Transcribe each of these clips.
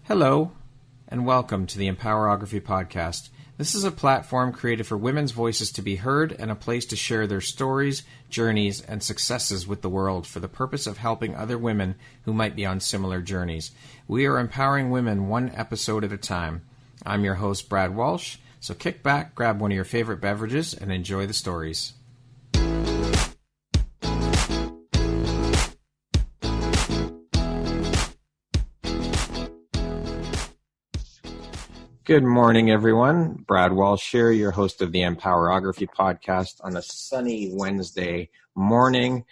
Hello, and welcome to the Empowerography Podcast. This is a platform created for women's voices to be heard and a place to share their stories, journeys, and successes with the world for the purpose of helping other women who might be on similar journeys. We are empowering women one episode at a time. I'm your host, Brad Walsh, so kick back, grab one of your favorite beverages, and enjoy the stories. Good morning, everyone. Brad Walsh here, your host of the Empowerography Podcast on a sunny Wednesday morning.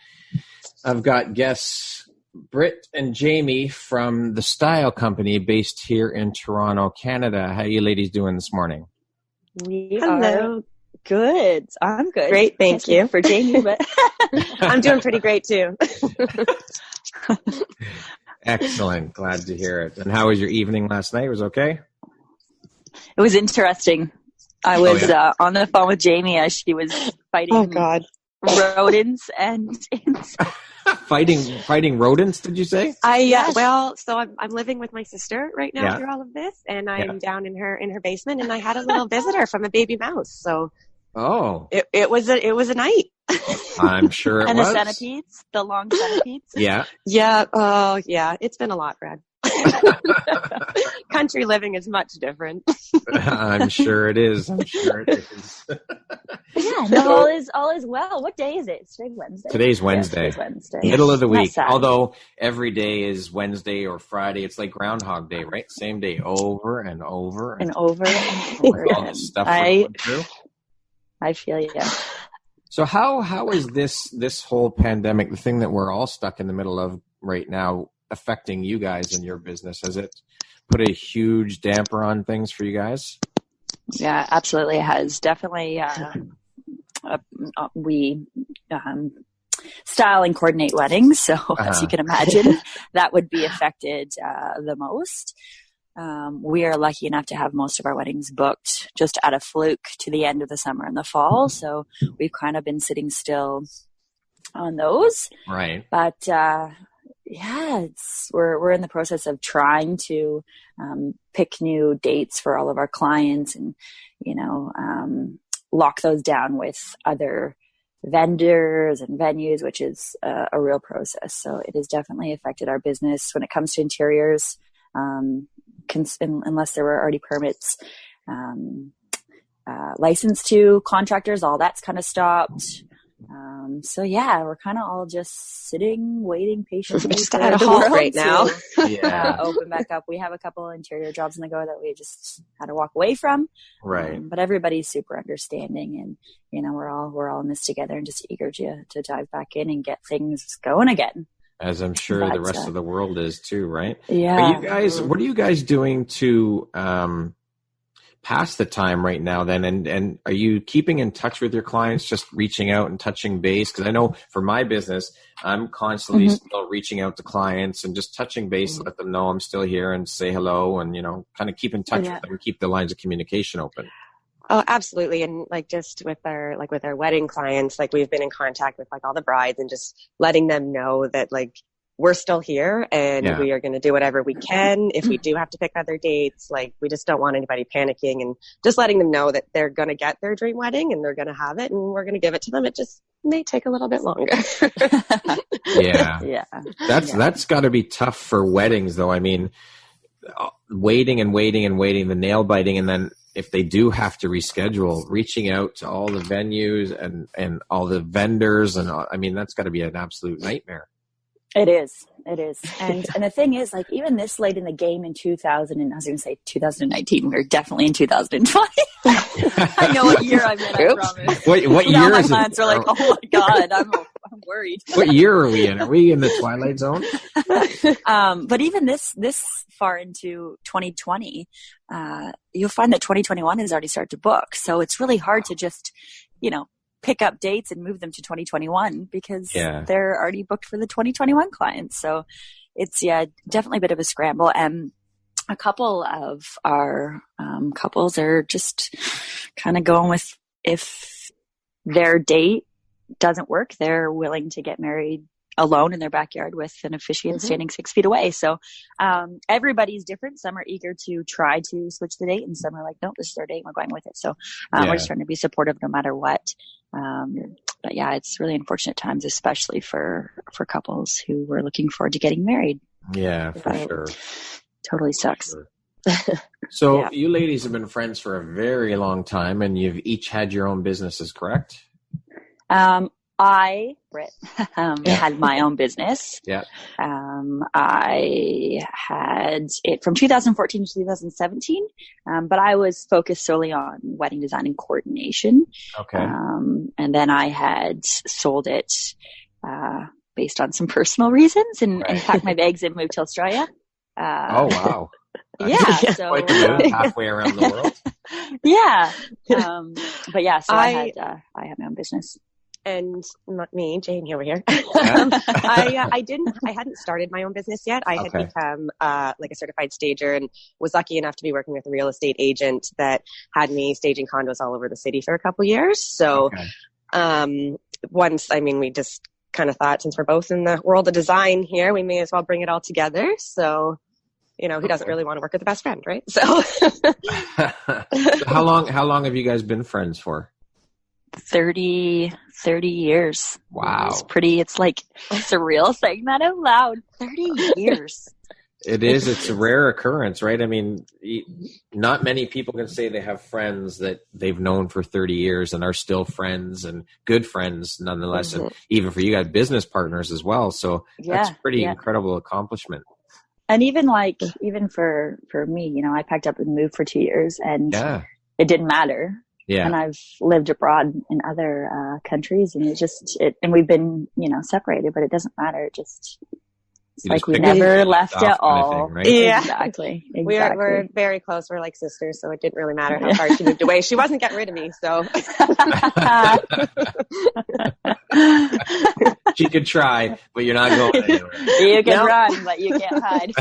I've got guests Brit and Jamie from the Style Company based here in Toronto, Canada. How are you ladies doing this morning? Hello. Are good. I'm good. Great, thank you. For Jamie, but I'm doing pretty great too. Excellent. Glad to hear it. And how was your evening last night? It was okay? It was interesting. I was on the phone with Jamie as she was fighting rodents and fighting rodents, did you say? So I'm living with my sister right now through all of this, and I'm down in her basement, and I had a little visitor from a baby mouse. So it was a night. I'm sure it was. And the centipedes, the long centipedes. Yeah. Oh yeah. It's been a lot, Brad. Country living is much different. I'm sure it is. All is well. What day is it? It's Wednesday. Today's Wednesday. Today's Wednesday. Middle of the week. Although every day is Wednesday or Friday. It's like Groundhog Day, right? Same day over and over and over. All the stuff we're going through. I feel you. So how is this whole pandemic, the thing that we're all stuck in the middle of right now, affecting you guys and your business? Has it put a huge damper on things for you guys? Yeah, absolutely. It has. Definitely. We style and coordinate weddings. So as you can imagine, that would be affected the most. We are lucky enough to have most of our weddings booked just out of fluke to the end of the summer and the fall. So we've kind of been sitting still on those. Right. But, we're in the process of trying to pick new dates for all of our clients and, lock those down with other vendors and venues, which is a real process. So it has definitely affected our business when it comes to interiors, unless there were already permits licensed to contractors, all that's kind of stopped. We're kind of all just sitting, waiting patiently. We're just at a halt right now. Open back up. We have a couple interior jobs on the go that we just had to walk away from. Right. But everybody's super understanding, and we're all in this together and just eager to dive back in and get things going again. As I'm sure the rest of the world is too, right? Yeah. What are you guys doing to pass the time right now then? And are you keeping in touch with your clients, just reaching out and touching base? Because I know for my business, I'm constantly still reaching out to clients and just touching base, let them know I'm still here and say hello and, kind of keep in touch with them and keep the lines of communication open. Oh, absolutely. And just with our wedding clients, we've been in contact with all the brides and just letting them know that we're still here and we are going to do whatever we can. If we do have to pick other dates, we just don't want anybody panicking, and just letting them know that they're going to get their dream wedding and they're going to have it and we're going to give it to them. It just may take a little bit longer. That's got to be tough for weddings though. I mean, waiting, the nail biting. And then if they do have to reschedule, reaching out to all the venues and all the vendors. And that's got to be an absolute nightmare. It is. And the thing is, even this late in the game in 2019, we're definitely in 2020. I know what year I'm in, I promise. What year is it? My clients are oh my God, I'm worried. What year are we in? Are we in the Twilight Zone? But even this far into 2020, you'll find that 2021 has already started to book. So it's really hard to just, pick up dates and move them to 2021 because they're already booked for the 2021 clients. So it's definitely a bit of a scramble. And a couple of our couples are just kind of going with, if their date doesn't work, they're willing to get married alone in their backyard with an officiant standing 6 feet away. So everybody's different. Some are eager to try to switch the date, and some are like, no, this is our date, we're going with it. So we're just trying to be supportive no matter what. But yeah, it's really unfortunate times, especially for couples who were looking forward to getting married. Yeah, for sure. Totally sucks. Sure. So you ladies have been friends for a very long time, and you've each had your own businesses, correct? I, Brit, had my own business. Yeah. I had it from 2014 to 2017, but I was focused solely on wedding design and coordination. Okay. And then I had sold it based on some personal reasons and packed my bags and moved to Australia. Oh, wow. Yeah. So quite the move, halfway around the world. Yeah. But yeah, so I had my own business. And not me, Jane over here. I hadn't started my own business yet. I had become like a certified stager and was lucky enough to be working with a real estate agent that had me staging condos all over the city for a couple years. So we just kind of thought, since we're both in the world of design here, we may as well bring it all together. So, who doesn't really want to work with a best friend, right? So, So how long have you guys been friends for? 30 years. Wow. It's like surreal saying that out loud. 30 years. It is. It's a rare occurrence, right? I mean, not many people can say they have friends that they've known for 30 years and are still friends and good friends nonetheless. And even for you guys, business partners as well. So that's a pretty incredible accomplishment. And even for me, I packed up and moved for 2 years and it didn't matter. Yeah. And I've lived abroad in other countries, and and we've been, separated, but it doesn't matter. It's like we never left at all. Kind of thing, right? Yeah, exactly. We're very close. We're like sisters, so it didn't really matter how far she moved away. She wasn't getting rid of me, so. She could try, but you're not going anywhere. You can run, but you can't hide.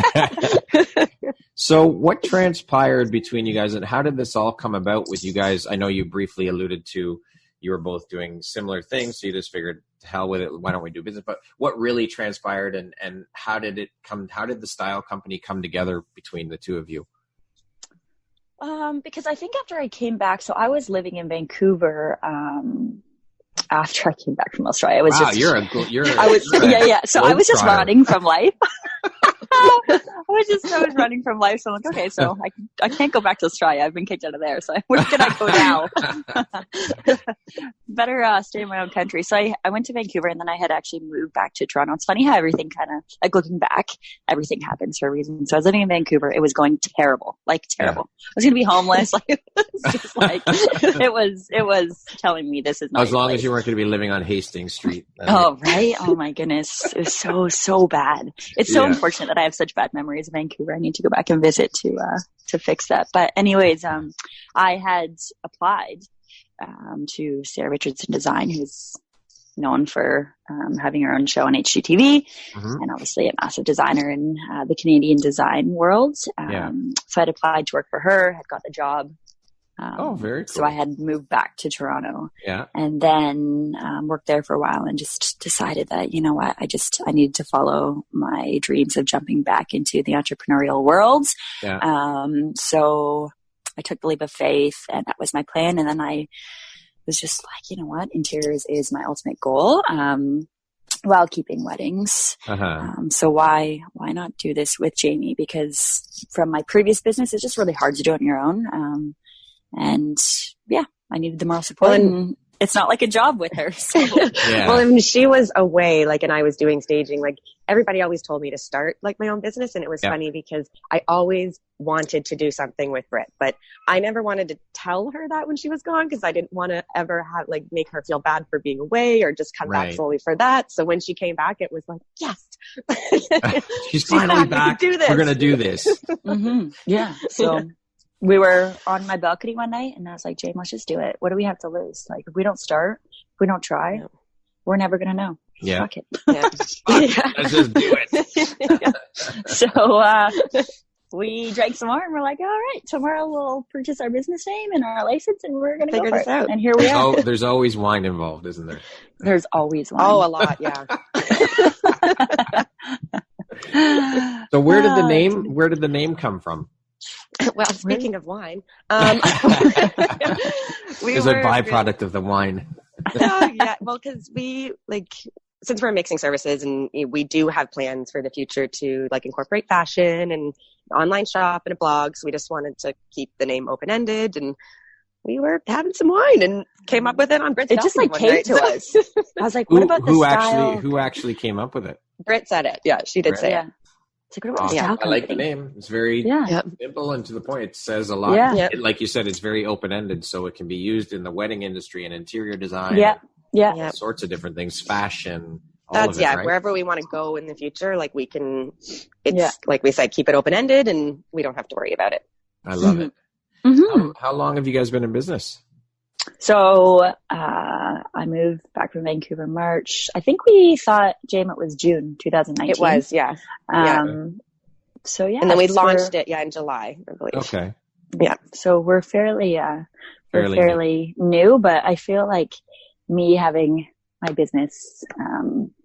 So what transpired between you guys, and how did this all come about with you guys? I know you briefly alluded to you were both doing similar things, so you just figured, to hell with it, why don't we do business? But what really transpired, and how did it come? How did the style company come together between the two of you? Because I think after I came back, so I was living in Vancouver. After I came back from Australia, I was I was just running from life. I was running from life. So I'm like, okay, so I can't go back to Australia. I've been kicked out of there. So where can I go now? Better stay in my own country. So I went to Vancouver, and then I had actually moved back to Toronto. It's funny how everything kind of, like, looking back, everything happens for a reason. So I was living in Vancouver. It was going terrible, like terrible. Yeah. I was going to be homeless. Like, it was just like, it was telling me this is not as long as you weren't going to be living on Hastings Street. Oh, right. Oh my goodness. It was so bad. It's so unfortunate that I have such bad memories of Vancouver. I need to go back and visit to fix that. But anyways, I had applied to Sarah Richardson Design, who's known for having her own show on HGTV, and obviously a massive designer in the Canadian design world. So I'd applied to work for her, had got the job. Very cool. So I had moved back to Toronto, and then worked there for a while, and just decided that, you know what, I needed to follow my dreams of jumping back into the entrepreneurial world. So I took the leap of faith, and that was my plan. And then I was just like, you know what, interiors is my ultimate goal, while keeping weddings. So why not do this with Jamie? Because from my previous business, it's just really hard to do it on your own. And I needed the moral support, and it's not like a job with her. So. Well, and she was away, like, and I was doing staging. Like, everybody always told me to start like my own business, and it was funny because I always wanted to do something with Brit, but I never wanted to tell her that when she was gone, because I didn't want to ever make her feel bad for being away or just come back solely for that. So when she came back, it was like, yes, she's finally back. We're gonna do this. Yeah. So. We were on my balcony one night, and I was like, Jane, let's just do it. What do we have to lose? Like, if we don't start, if we don't try, we're never going to know. Yeah. Fuck it. Let's just do it. we drank some more and we're like, all right, tomorrow we'll purchase our business name and our license and we're going to go for it. Out. And here we are. There's always wine involved, isn't there? There's always wine. Oh, a lot. Yeah. So where did the name come from? Well, speaking of wine, It's a byproduct of the wine. Yeah. Well, because since we're mixing services and we do have plans for the future to incorporate fashion and online shop and a blog. So we just wanted to keep the name open-ended, and we were having some wine and came up with it on Brit Johnston. It just came to us. I was like, what about the style? Who actually came up with it? Brit said it. Yeah, she did say it. It's like, what about the style? I like the name. It's very simple and to the point. It says a lot. Yeah. Like you said, it's very open-ended, so it can be used in the wedding industry and interior design. All sorts of different things, fashion. That's right? Wherever we want to go in the future, we can. It's like we said, keep it open-ended, and we don't have to worry about it. I love it. Mm-hmm. How long have you guys been in business? So I moved back from Vancouver in March. I think we thought, Jame, it was June 2019. It was, yeah. So yeah, and then we launched it, in July, I believe. Okay. Yeah. So we're fairly new, but I feel like me having my business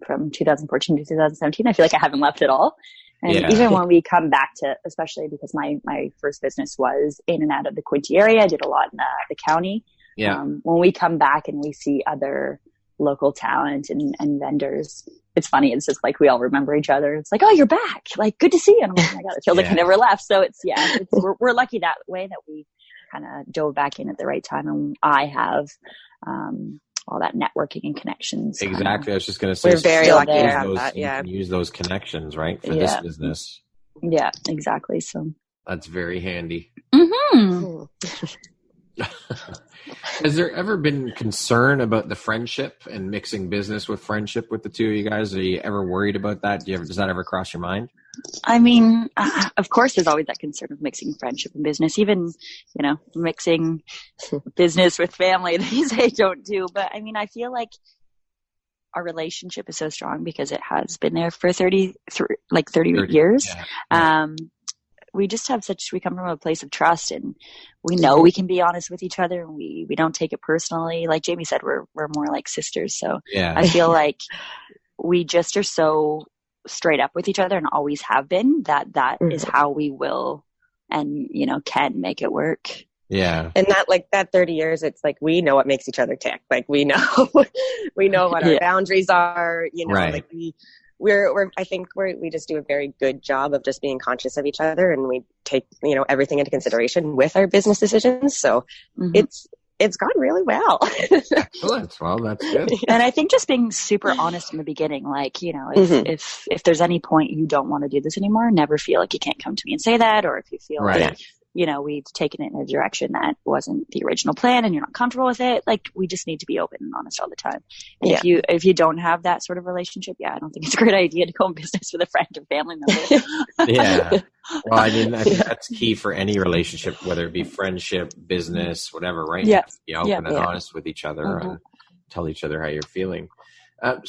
from 2014 to 2017, I feel like I haven't left at all. And even when we come back to, especially because my first business was in and out of the Quinte area, I did a lot in the county. Yeah. When we come back and we see other local talent and vendors, it's funny. It's just we all remember each other. It's like, oh, you're back. Good to see you. And I'm like, oh my God, it feels like I never left. So we're lucky that way that we kind of dove back in at the right time. And I have, all that networking and connections. Exactly. I was just going to say, we're very lucky to have that. You can use those connections, right, for this business. Yeah, exactly. So that's very handy. Mm-hmm. Has there ever been concern about the friendship and mixing business with friendship with the two of you guys? Are you ever worried about that? Does that ever cross your mind? I mean, of course, there's always that concern of mixing friendship and business. Even, mixing business with family, they say don't do. But I mean, I feel like our relationship is so strong because it has been there for 30 years. Yeah. We just we come from a place of trust, and we know we can be honest with each other, and we don't take it personally. Like Jamie said, we're more like sisters. So I feel like we just are so straight up with each other and always have been that is how we will and can make it work. Yeah. And that 30 years, it's we know what makes each other tick. We know what our boundaries are, right. I think we just do a very good job of just being conscious of each other, and we take, everything into consideration with our business decisions. So it's gone really well. Excellent. Well, that's good. And I think just being super honest in the beginning, if there's any point you don't want to do this anymore, never feel like you can't come to me and say that. Or if you feel like, we've taken it in a direction that wasn't the original plan and you're not comfortable with it, we just need to be open and honest all the time. And if you don't have that sort of relationship, I don't think it's a great idea to go in business with a friend or family member. Yeah. Well, I mean, I think that's key for any relationship, whether it be friendship, business, whatever, right? Yeah. Be open and honest with each other and tell each other how you're feeling.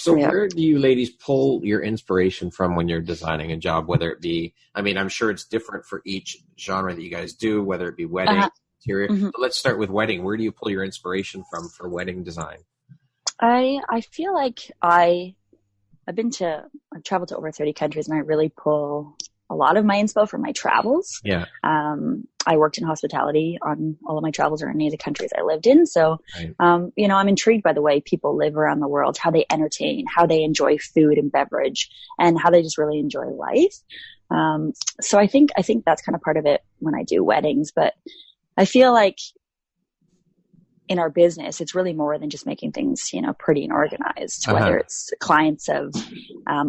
Where do you ladies pull your inspiration from when you're designing a job, whether it be, I'm sure it's different for each genre that you guys do, whether it be wedding, interior. But let's start with wedding. Where do you pull your inspiration from for wedding design? I feel like I've traveled to over 30 countries, and I really pull a lot of my inspo from my travels. Yeah. I worked in hospitality on all of my travels or any of the countries I lived in. So, I'm intrigued by the way people live around the world, how they entertain, how they enjoy food and beverage, and how they just really enjoy life. So I think that's kind of part of it when I do weddings, but I feel like in our business, it's really more than just making things, pretty and organized, whether it's clients of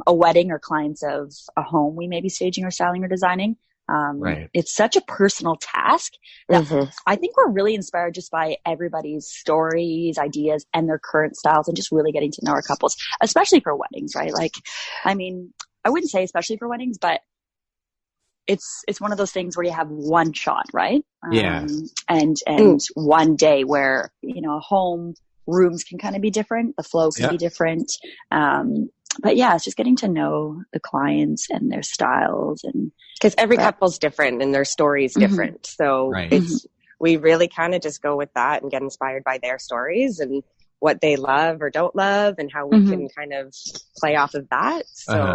a wedding or clients of a home we may be staging or styling or designing. It's such a personal task that I think we're really inspired just by everybody's stories, ideas, and their current styles, and just really getting to know our couples, especially for weddings, right? I wouldn't say especially for weddings, but it's one of those things where you have one shot, right? And one day where, home rooms can kind of be different. The flow can be different. but yeah, it's just getting to know the clients and their styles, and because every couple's different and their story's different. So we really kind of just go with that and get inspired by their stories and what they love or don't love and how we can kind of play off of that. So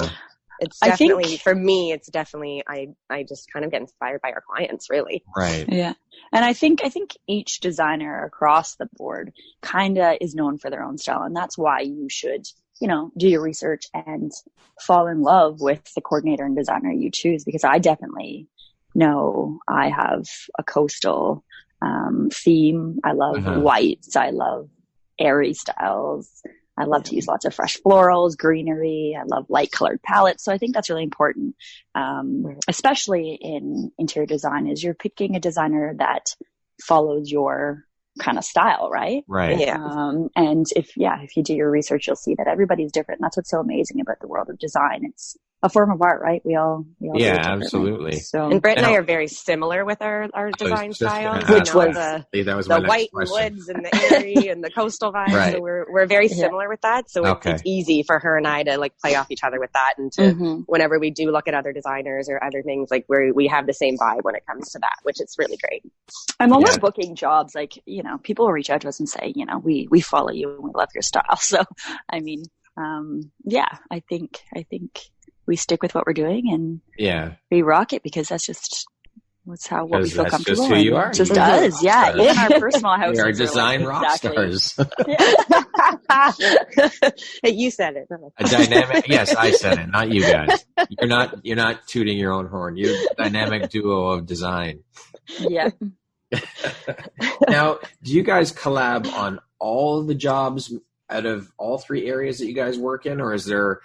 it's definitely, for me, it's definitely, I just kind of get inspired by our clients, really. Right. Yeah. And I think each designer across the board kind of is known for their own style. And that's why you should, you know, do your research and fall in love with the coordinator and designer you choose, because I definitely know I have a coastal theme. I love whites. I love airy styles. I love to use lots of fresh florals, greenery. I love light colored palettes. So I think that's really important, especially in interior design, is you're picking a designer that follows your kind of style, right? Right. Yeah. And if you do your research, you'll see that everybody's different. And that's what's so amazing about the world of design. It's a form of art, right? We all do it absolutely. So, and Brit and I are very similar with our design styles, which was the white and woods and the airy and the coastal vibes. Right. So we're very similar with that. So it's easy for her and I to like play off each other with that, and to whenever we do look at other designers or other things, like we have the same vibe when it comes to that, which is really great. And when we're booking jobs, like, you know, people will reach out to us and say, you know, we follow you and we love your style. So, I mean, I think we stick with what we're doing and we rock it, because that's just what we feel comfortable. Just who you are. It just does. Yeah. In our personal house. We are design rock stars. Hey, you said it. A dynamic. Yes, I said it, not you guys. You're not tooting your own horn. You're a dynamic duo of design. Yeah. Now, do you guys collab on all the jobs out of all three areas that you guys work in, or is there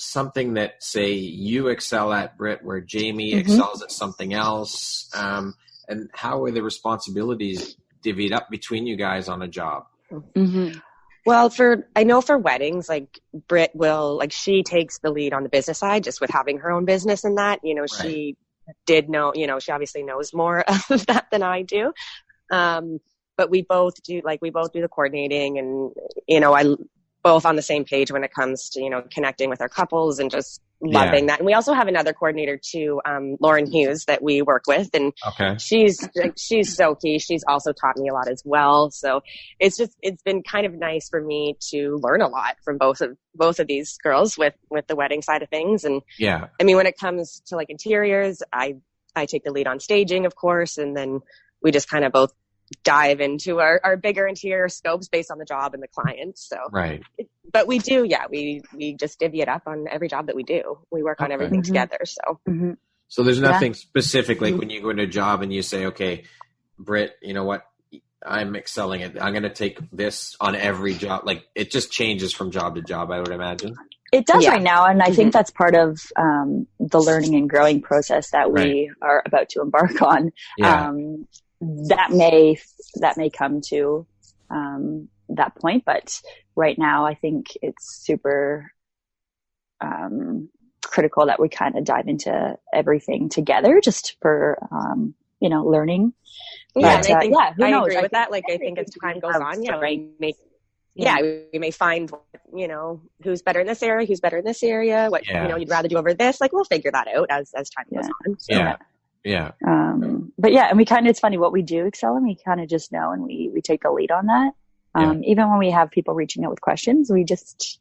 something that, say, you excel at, Brit, where Jamie excels at something else? And how are the responsibilities divvied up between you guys on a job? Well, I know for weddings, like Brit will, like, she takes the lead on the business side, just with having her own business and that, you know, she did know, you know, she obviously knows more of that than I do. But we both do the coordinating, and, you know, both on the same page when it comes to, you know, connecting with our couples and just loving that. And we also have another coordinator too, Lauren Hughes, that we work with, and she's so key. She's also taught me a lot as well. So it's been kind of nice for me to learn a lot from both of these girls with the wedding side of things. And I mean, when it comes to like interiors, I take the lead on staging, of course, and then we just kind of both dive into our bigger interior scopes based on the job and the client. So, but we do, we just divvy it up on every job that we do. We work on everything together. So, so there's nothing specific, like when you go into a job and you say, okay, Brit, you know what, I'm excelling at, I'm going to take this on every job. Like, it just changes from job to job, I would imagine. It does right now. And I think that's part of the learning and growing process that we are about to embark on. That may come to that point, but right now I think it's super critical that we kind of dive into everything together, just for you know, learning. But, I agree with that. Like, I think as time goes on, we may find, you know, who's better in this area, who's better in this area, what you know you'd rather do over this. Like, we'll figure that out as time goes on. So. But and we kind of, it's funny what we do excel in, we kind of just know, and we take the lead on that. Even when we have people reaching out with questions, we just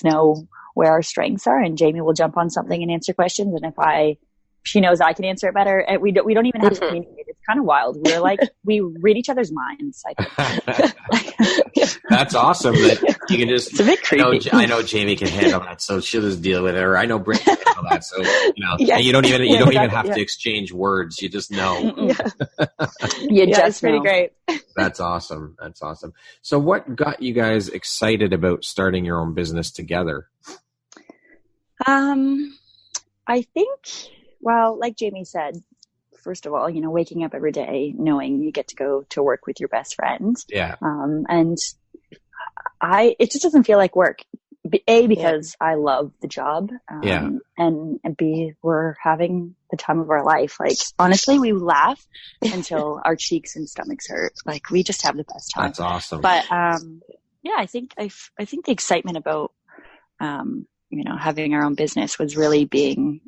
know where our strengths are, and Jamie will jump on something and answer questions. And if she knows I can answer it better, and we don't even have to communicate. It's kind of wild. We're like, we read each other's minds, I think. That's awesome that you can just, it's a bit creepy. I know Jamie can handle that, so she'll just deal with it. Or I know Brit can handle that, so, you know, and you don't even have to exchange words. You just know. It's pretty great. That's awesome. So what got you guys excited about starting your own business together? I think, well, like Jamie said, first of all, you know, waking up every day knowing you get to go to work with your best friend. And it just doesn't feel like work. Because I love the job. And B, we're having the time of our life. Like, honestly, we laugh until our cheeks and stomachs hurt. Like, we just have the best time. That's awesome. But, I think the excitement about having our own business was really being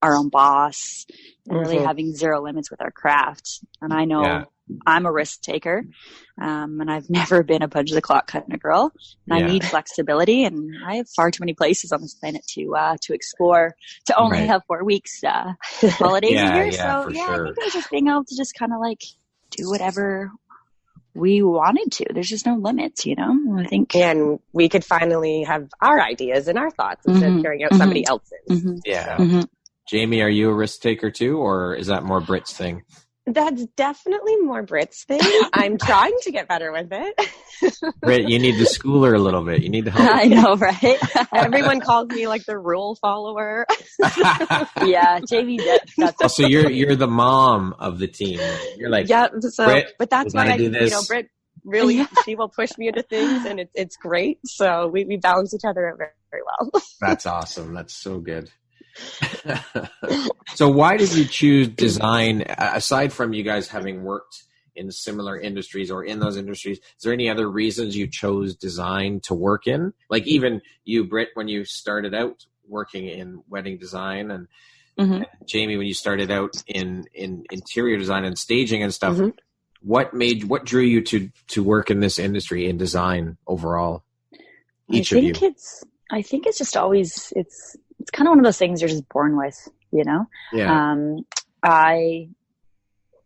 our own boss and really having zero limits with our craft. And I know I'm a risk taker, and I've never been a punch the clock kind of girl. And I need flexibility, and I have far too many places on this planet to explore. To only have 4 weeks holidays a year, so I think it was just being able to just kind of like do whatever we wanted to. There's just no limits, I think. And we could finally have our ideas and our thoughts instead of carrying out somebody else's. Yeah. Jamie, are you a risk taker too, or is that more Brit's thing? That's definitely more Brit's thing. I'm trying to get better with it. Brit, you need to school her a little bit. You need to help her. I know, right? Everyone calls me like the rule follower. Yeah, Jamie. So you're the mom of the team. You're like, Brit, but that's why Brit really she will push me into things, and it's great. So we balance each other out very, very well. That's awesome. That's so good. So why did you choose design, aside from you guys having worked in similar industries or in those industries? Is there any other reasons you chose design to work in? Like even you, Brit, when you started out working in wedding design, and Jamie, when you started out in interior design and staging and stuff, what drew you to work in this industry in design overall? I think it's just always, it's kind of one of those things you're just born with, Yeah. I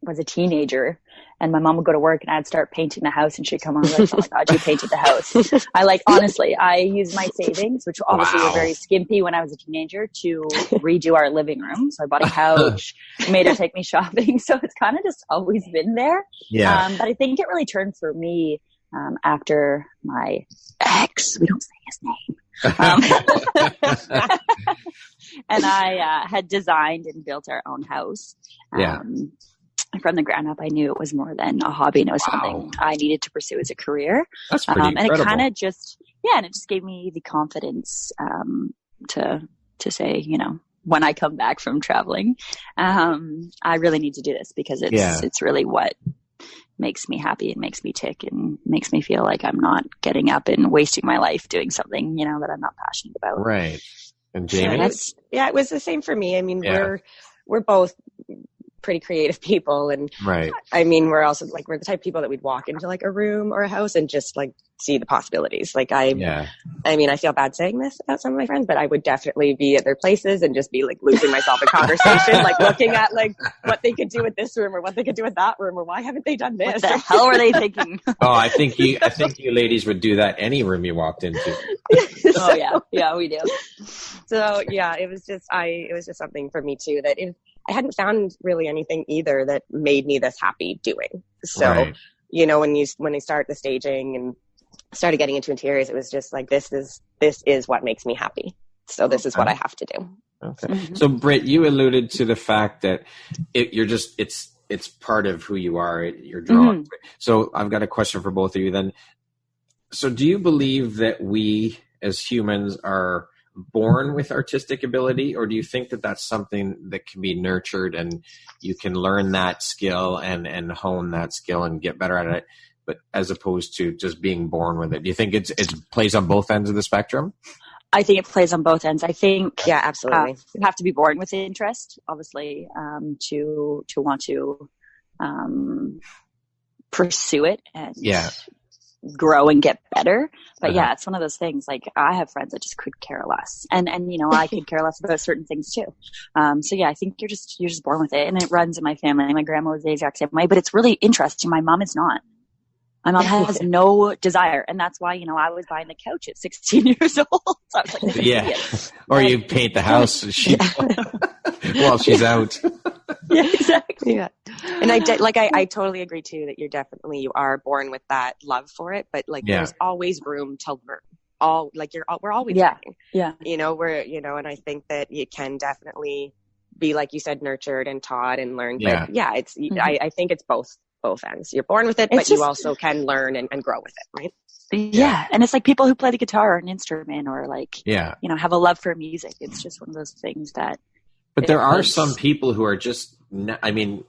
was a teenager, and my mom would go to work, and I'd start painting the house, and she'd come home and like, "Oh my God, you painted the house." Honestly, I used my savings, which obviously were very skimpy when I was a teenager, to redo our living room. So I bought a couch, made her take me shopping. So it's kind of just always been there. Yeah. But I think it really turned for me after my ex. We don't say his name. And I had designed and built our own house. From the ground up. I knew it was more than a hobby, and it was something I needed to pursue as a career. That's pretty incredible. And it kind of just, and it just gave me the confidence to say, when I come back from traveling, I really need to do this, because it's really what makes me happy and makes me tick and makes me feel like I'm not getting up and wasting my life doing something, that I'm not passionate about. Right. And Jamie? It was the same for me. I mean, we're both pretty creative people, and I mean, we're also like, we're the type of people that we'd walk into like a room or a house and just like see the possibilities. Like I mean, I feel bad saying this about some of my friends, but I would definitely be at their places and just be like losing myself in conversation, like looking at like what they could do with this room or what they could do with that room, or why haven't they done this? What the hell were they thinking? Oh, I think you ladies would do that any room you walked into. Yeah, we do. So it was just something for me too, that I hadn't found really anything either that made me this happy doing. So, when I start the staging and started getting into interiors, it was just like, this is what makes me happy. So this is what I have to do. Okay. So Brit, you alluded to the fact that it's part of who you are. You're drawn. So I've got a question for both of you then. So do you believe that we as humans are born with artistic ability, or do you think that that's something that can be nurtured and you can learn that skill and hone that skill and get better at it, but as opposed to just being born with it? Do you think it plays on both ends of the spectrum? I think it plays on both ends. I think, absolutely. You have to be born with interest, obviously, to want to pursue it and grow and get better. But it's one of those things, like I have friends that just could care less, and I could care less about certain things too. I think you're just born with it, and it runs in my family. My grandma was the exact same way, but it's really interesting. My mom is not. My mom has no desire, and that's why I was buying the couch at 16 years old. So I was like, this or you paint the house while she's out. Yeah, exactly. Yeah. And I totally agree too that you are born with that love for it, but there's always room to learn. We're always learning. Yeah. And I think that you can definitely be, like you said, nurtured and taught and learned. Yeah. But it's I think it's both ends. You're born with it, but you also can learn and grow with it, right? Yeah. And it's like people who play the guitar or an instrument, or have a love for music. It's just one of those things that. But there are some people who are just, when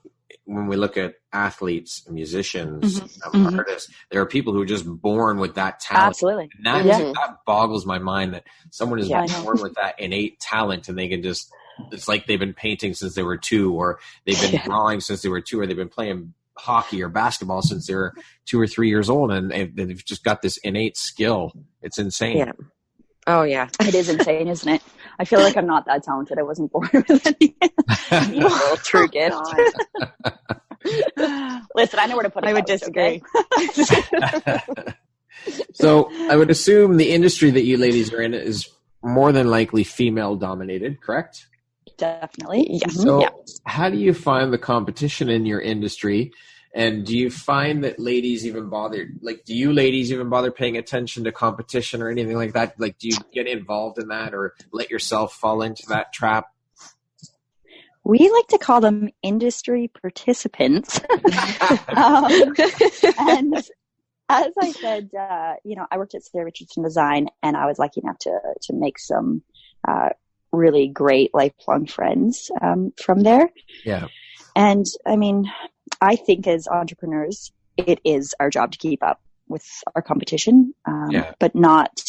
we look at athletes, musicians, artists. There are people who are just born with that talent. Absolutely. And that boggles my mind that someone is born with that innate talent, and they can just, it's like they've been painting since they were 2, or they've been drawing since they were 2, or they've been playing hockey or basketball since they were 2 or 3 years old, and they've just got this innate skill. It's insane. Yeah. Oh yeah. It is insane, isn't it? I feel like I'm not that talented. I wasn't born with any true gift. Listen, I know where to put it. I would disagree. Okay? So I would assume the industry that you ladies are in is more than likely female dominated, correct? Definitely. Yes. So how do you find the competition in your industry? And do you find that ladies even bother, like, do you ladies even bother paying attention to competition or anything like that? Like, do you get involved in that or let yourself fall into that trap? We like to call them industry participants. And as I said, I worked at Sarah Richardson Design, and I was lucky enough to make some really great lifelong friends from there. Yeah. And I mean, I think as entrepreneurs, it is our job to keep up with our competition, but not,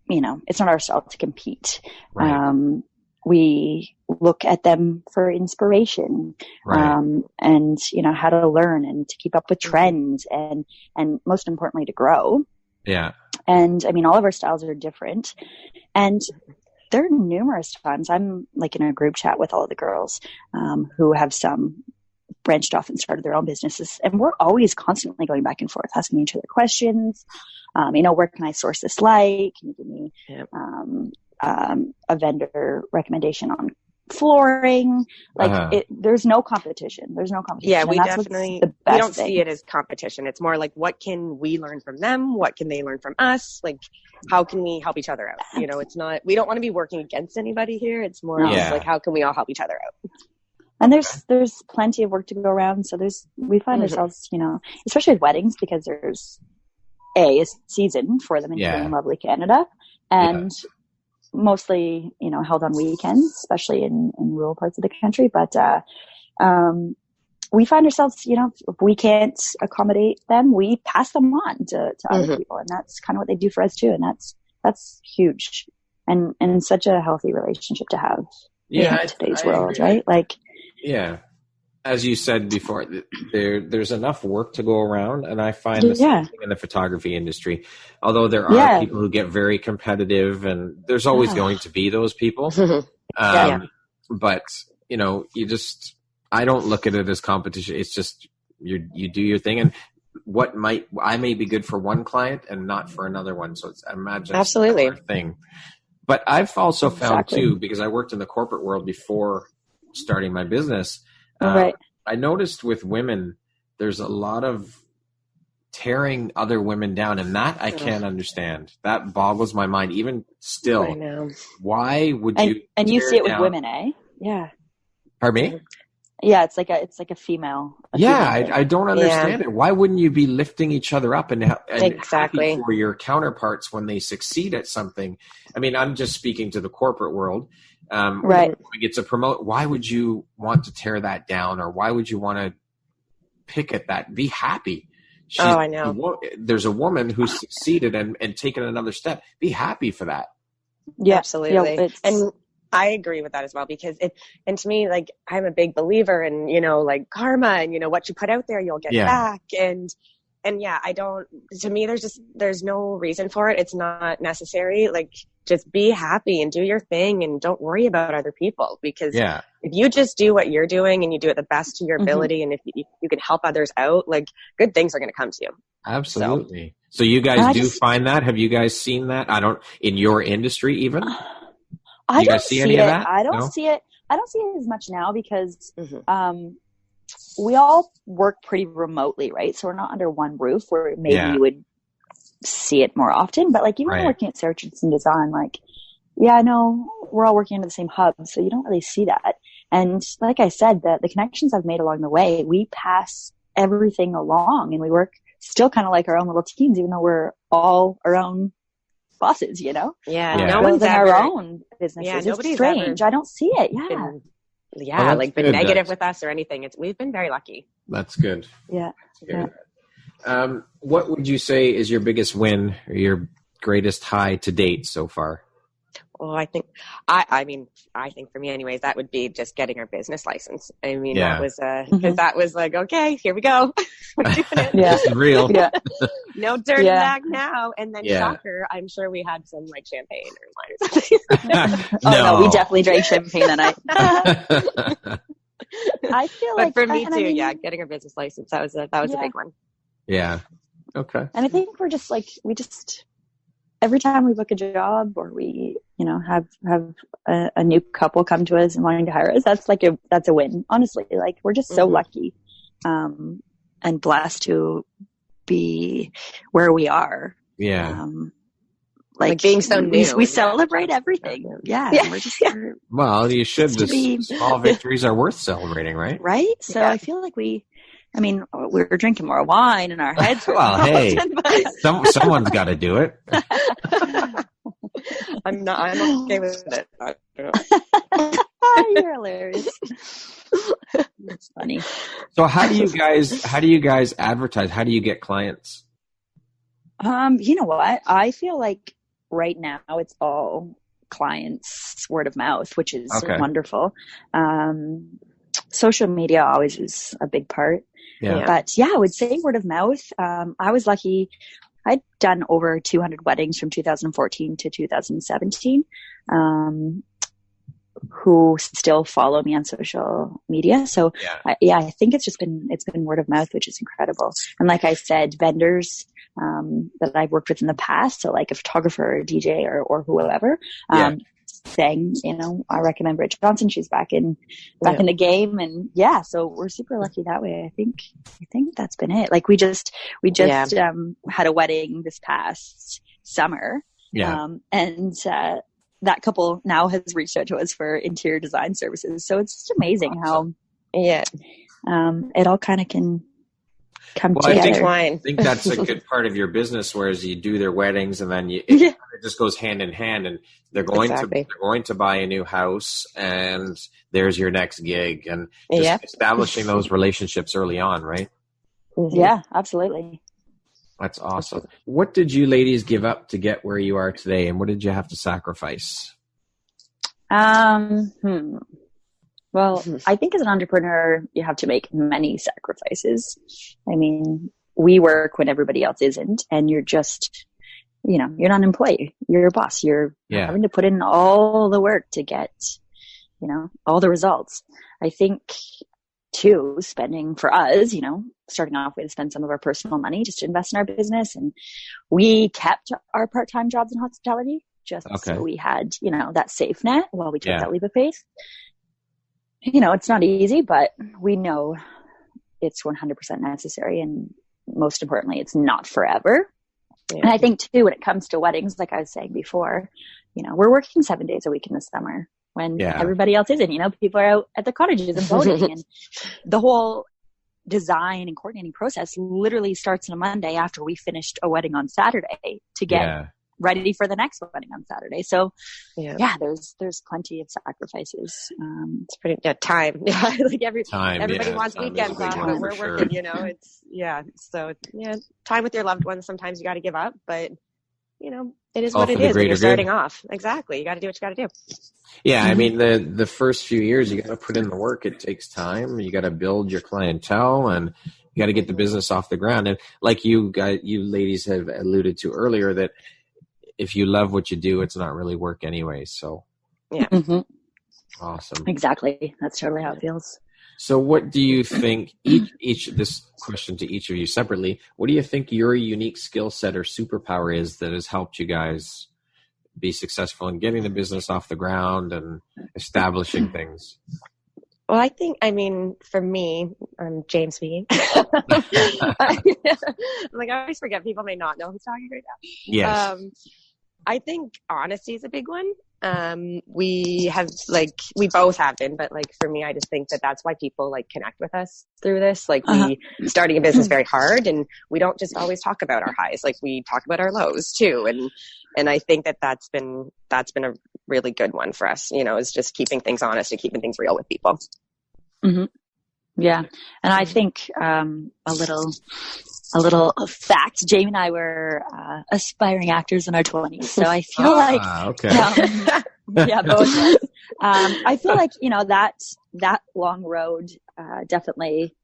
it's not our style to compete. Right. We look at them for inspiration, and, how to learn and to keep up with trends and most importantly, to grow. Yeah. And I mean, all of our styles are different, and there are numerous times I'm like in a group chat with all of the girls, who have some branched off and started their own businesses. And we're always constantly going back and forth, asking each other questions. Where can I source this light? Can you give me a vendor recommendation on flooring? There's no competition. Yeah, and we that's definitely, the best we don't thing. see it as competition. It's more like, what can we learn from them? What can they learn from us? Like, how can we help each other out? It's not, we don't want to be working against anybody here. It's more just like, how can we all help each other out? And there's plenty of work to go around. So we find ourselves, especially with weddings, because there's a season for them in lovely Canada, and mostly, held on weekends, especially in rural parts of the country. But we find ourselves, if we can't accommodate them, we pass them on to other people, and that's kind of what they do for us too. And that's huge, and such a healthy relationship to have in today's world, right? Like. Yeah. As you said before, there's enough work to go around, and I find the same thing in the photography industry. Although there are people who get very competitive, and there's always going to be those people. But, I don't look at it as competition. It's just you do your thing, and I may be good for one client and not for another one. So I imagine absolutely it's a thing. But I've also found too, because I worked in the corporate world before starting my business, I noticed with women, there's a lot of tearing other women down, and that I can't understand. That boggles my mind, even still. I know. Why would you? And you see it with women, eh? Yeah. Pardon me? Yeah, it's like a female. I don't understand it. Why wouldn't you be lifting each other up and happy for your counterparts when they succeed at something? I mean, I'm just speaking to the corporate world. When we get to promote, why would you want to tear that down, or why would you want to pick at that? Be happy. I know. There's a woman who's succeeded and taken another step. Be happy for that. Yeah, absolutely. And I agree with that as well, because and to me, like, I'm a big believer in, like karma, and, what you put out there, you'll get back. And to me, there's no reason for it. It's not necessary. Like, just be happy and do your thing, and don't worry about other people, because if you just do what you're doing and you do it the best to your ability, and if you can help others out, like, good things are going to come to you. Absolutely. So you guys find that? Have you guys seen that? In your industry even? I don't see any of that? I don't see it. I don't see it as much now, because we all work pretty remotely, right? So we're not under one roof, where maybe you would see it more often. But like, even working at Sarah Richardson Design, like, I know we're all working under the same hub, so you don't really see that. And like I said, the connections I've made along the way, we pass everything along, and we work still kind of like our own little teams, even though we're all our own bosses, Yeah. No one's in our own businesses. It's strange. I don't see it. yeah, like been negative with us or anything. We've been very lucky. That's good. Yeah. What would you say is your biggest win or your greatest high to date so far? Well, I think for me anyways, that would be just getting our business license. I mean, that was, cause that was like, okay, here we go. We're doing it. This is real. No turning back now. And then shocker, I'm sure we had some like champagne or wine or something. No, we definitely drank champagne that night. I feel but like for me too, getting our business license, that was a big one. Yeah. Okay. And I think we're just like, every time we book a job or we, have a new couple come to us and wanting to hire us, that's a win. Honestly, like we're just so lucky, and blessed to be where we are. Yeah. Like being so new. We celebrate everything. Yeah. We're just, well, you should. Small victories are worth celebrating, right? Right. So I feel like we were drinking more wine and our heads were hey, someone's got to do it. I'm okay with it. You're hilarious. That's funny. So how do you guys advertise? How do you get clients? You know what? I feel like right now it's all clients word of mouth, which is wonderful. Social media always is a big part. Yeah. But I would say word of mouth. I was lucky. I'd done over 200 weddings from 2014 to 2017, who still follow me on social media. So I think it's been word of mouth, which is incredible. And like I said, vendors, that I've worked with in the past. So like a photographer or DJ or whoever, saying, I recommend Brit Johnston. She's back in the game. And so we're super lucky that way. I think that's been it. Like we just had a wedding this past summer. Yeah. And that couple now has reached out to us for interior design services. So it's just amazing how, it all kind of can come together. I think that's a good part of your business, whereas you do their weddings and then it just goes hand in hand, and they're going to buy a new house, and there's your next gig, and just establishing those relationships early on, right? Yeah, absolutely. That's awesome. What did you ladies give up to get where you are today, and what did you have to sacrifice? Well, I think as an entrepreneur, you have to make many sacrifices. I mean, we work when everybody else isn't, and you're just, you're not an employee. You're a boss. You're having to put in all the work to get, all the results. I think too, spending for us, starting off, we had to spend some of our personal money just to invest in our business. And we kept our part-time jobs in hospitality just so we had, that safe net while we took that leap of faith. It's not easy, but we know it's 100% necessary. And most importantly, it's not forever. Yeah. And I think too, when it comes to weddings, like I was saying before, we're working 7 days a week in the summer when everybody else isn't, people are out at the cottages and boating and the whole design and coordinating process literally starts on a Monday after we finished a wedding on Saturday to get ready for the next wedding on Saturday. So there's plenty of sacrifices. It's pretty time. Like everybody wants weekends off, but we're working, it's so time with your loved ones. Sometimes you got to give up, but it is what it is. When you're starting off. Exactly. You got to do what you got to do. Yeah. I mean, the first few years you got to put in the work. It takes time. You got to build your clientele and you got to get the business off the ground. And like you ladies have alluded to earlier, that if you love what you do, it's not really work anyway. So awesome. Exactly. That's totally how it feels. So what do you think, this question to each of you separately, what do you think your unique skill set or superpower is that has helped you guys be successful in getting the business off the ground and establishing things? Well, for me, I'm James speaking. I always forget people may not know who's talking right now. Yes. I think honesty is a big one. We both have been, but for me, I just think that that's why people connect with us through this. We starting a business very hard, and we don't just always talk about our highs. We talk about our lows too. And I think that's been a really good one for us, is just keeping things honest and keeping things real with people. Mm-hmm. Yeah. And I think, a little fact, Jamie and I were, aspiring actors in our 20s. So I feel okay. Yeah, both of us. I feel like, that long road, definitely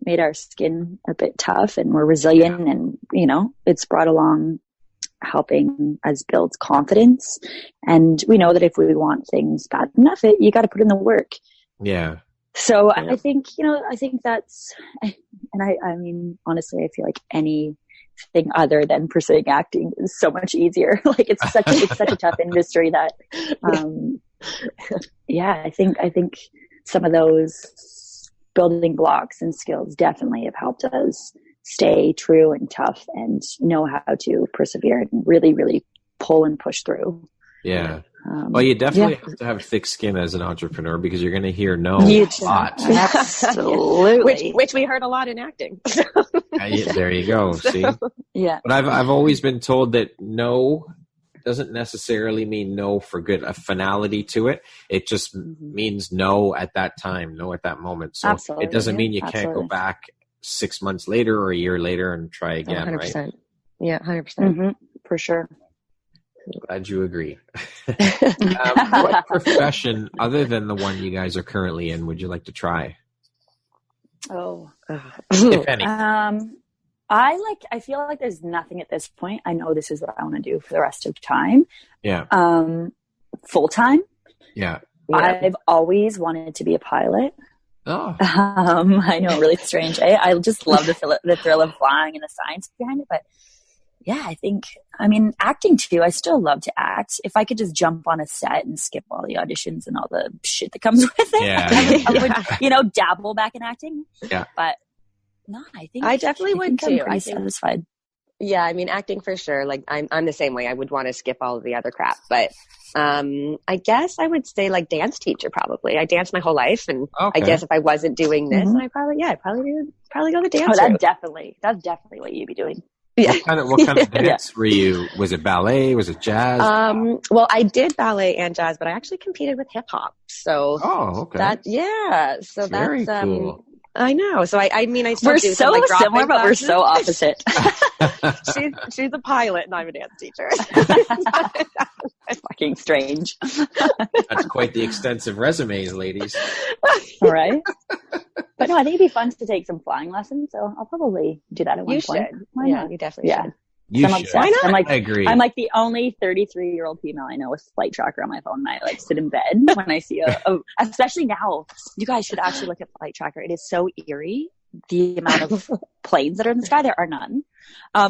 made our skin a bit tough, and we're resilient, and, it's brought along helping us build confidence. And we know that if we want things bad enough, you got to put in the work. Yeah. So I think, that's, and I mean, honestly, I feel like anything other than pursuing acting is so much easier. Like it's such a tough industry that, I think some of those building blocks and skills definitely have helped us stay true and tough and know how to persevere and really, really pull and push through. Yeah. Well, you definitely have to have thick skin as an entrepreneur, because you're going to hear no a lot. Absolutely. which we heard a lot in acting. There you go. See? Yeah. But I've always been told that no doesn't necessarily mean no for good, a finality to it. It just means no at that time, no at that moment. So Absolutely. It doesn't mean you can't go back 6 months later or a year later and try again, 100%. Right? Yeah, 100%. Mm-hmm. For sure. Glad you agree. What profession, other than the one you guys are currently in, would you like to try? Oh, if any. I feel like there's nothing at this point. I know this is what I want to do for the rest of time. Yeah. Full time. Yeah. I've always wanted to be a pilot. Oh. I know, really strange. I just love the thrill of flying and the science behind it. But yeah, acting too. I still love to act. If I could just jump on a set and skip all the auditions and all the shit that comes with it, I would, dabble back in acting. Yeah. But no, I definitely would too. I'm satisfied. Yeah, acting for sure. Like I'm the same way. I would want to skip all of the other crap, but I guess I would say like dance teacher probably. I danced my whole life, and I guess if I wasn't doing this, I'd probably go the dance. Oh, that's definitely what you'd be doing. Yeah. What kind of dance were you? Was it ballet? Was it jazz? Well, I did ballet and jazz, but I actually competed with hip hop. So So very that's cool. I know. So I still we're do so some, similar, but we're so opposite. she's a pilot and I'm a dance teacher. That's fucking strange. That's quite the extensive resumes, ladies. All right. But no, I think it'd be fun to take some flying lessons. So I'll probably do that at one point. Why not? You definitely should. You should. Why not? I agree. I'm like the only 33-year-old female I know with flight tracker on my phone. And I sit in bed when I see especially now. You guys should actually look at flight tracker. It is so eerie, the amount of planes that are in the sky. There are none.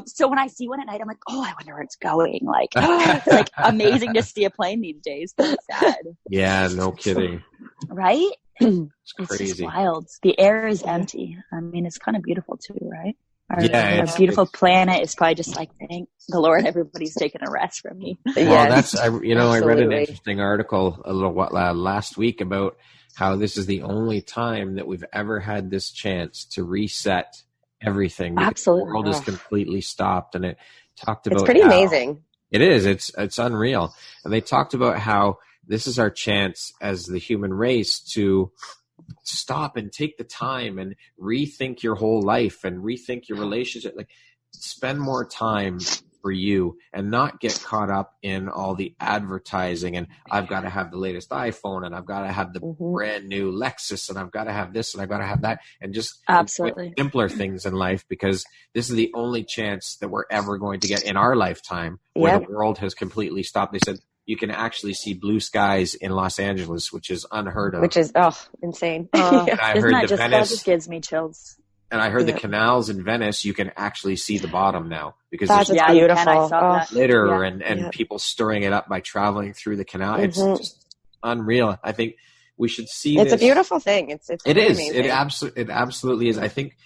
So when I see one at night, I'm like, oh, I wonder where it's going. Like, it's like amazing to see a plane these days. But it's sad. Yeah, no kidding. Right? It's crazy. It's just wild. The air is empty. It's kind of beautiful too, right? Our beautiful planet is probably just like, thank the Lord, everybody's taking a rest from me. Well, I read an interesting article a little last week about how this is the only time that we've ever had this chance to reset everything. Absolutely. The world is completely stopped, and it talked about it's pretty amazing. It is. It's unreal. And they talked about how this is our chance as the human race to stop and take the time and rethink your whole life and rethink your relationship. Like, spend more time for you and not get caught up in all the advertising and I've got to have the latest iPhone and I've got to have the brand new Lexus and I've got to have this and I've got to have that, and just absolutely simpler things in life, because this is the only chance that we're ever going to get in our lifetime where the world has completely stopped. They said you can actually see blue skies in Los Angeles, which is unheard of. Which is insane. And I heard that just gives me chills. And I heard the canals in Venice, you can actually see the bottom now because that's there's beautiful. Litter and people stirring it up by traveling through the canal. It's just unreal. I think we should see it's a beautiful thing. It is. Amazing. It absolutely is. I think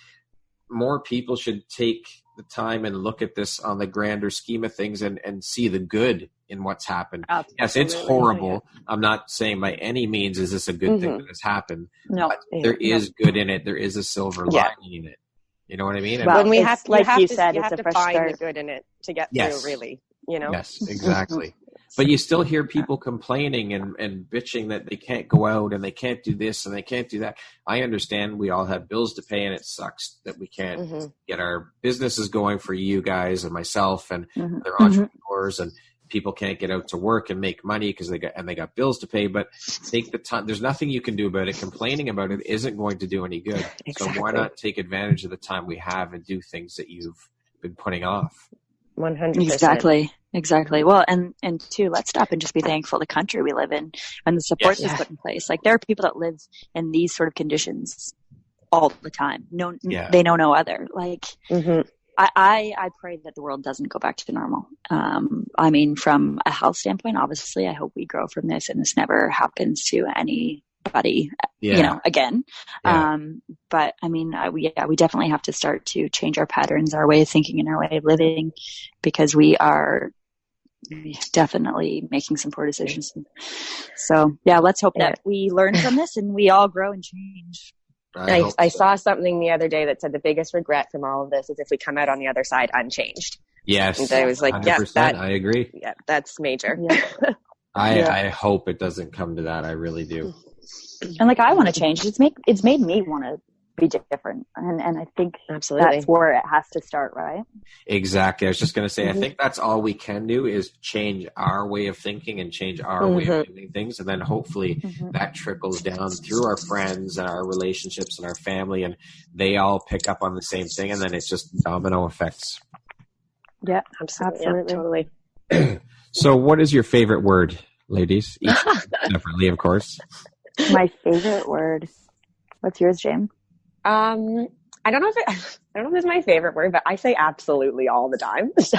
more people should take the time and look at this on the grander scheme of things and see the good in what's happened. Absolutely. Yes, it's horrible. Yeah. I'm not saying by any means is this a good thing that has happened. No, but there is good in it. There is a silver lining in it. You know what I mean? Well, when we have, like you said, you have it's to a fresh find start. the good in it to get through. Really, you know? Yes, exactly. But you still hear people complaining and bitching that they can't go out and they can't do this and they can't do that. I understand we all have bills to pay, and it sucks that we can't get our businesses going for you guys and myself and other entrepreneurs, and people can't get out to work and make money because they got bills to pay. But take the time. There's nothing you can do about it. Complaining about it isn't going to do any good. Exactly. So why not take advantage of the time we have and do things that you've been putting off? 100%. Exactly. Well, and two, let's stop and just be thankful the country we live in and the support that's put in place. Like, there are people that live in these sort of conditions all the time. They know no other. Like, I pray that the world doesn't go back to normal. I mean, from a health standpoint, obviously, I hope we grow from this and this never happens to anybody, you know, again. Yeah. But I mean, we definitely have to start to change our patterns, our way of thinking and our way of living, because we are definitely making some poor decisions. So yeah, let's hope that we learn from this and we all grow and change. I saw something the other day that said the biggest regret from all of this is if we come out on the other side unchanged. Yes. And I was like, I agree. Yeah, that's major. Yeah. I hope it doesn't come to that. I really do. And like, I want to change. It's made me want to be different. And I think absolutely that's where it has to start, right? Exactly. I was just going to say, I think that's all we can do is change our way of thinking and change our way of doing things. And then hopefully that trickles down through our friends and our relationships and our family, and they all pick up on the same thing. And then it's just domino effects. Yeah, absolutely. Totally. So what is your favorite word, ladies? Each separately, of course. My favorite word. What's yours, James? I don't know if it's my favorite word, but I say absolutely all the time. So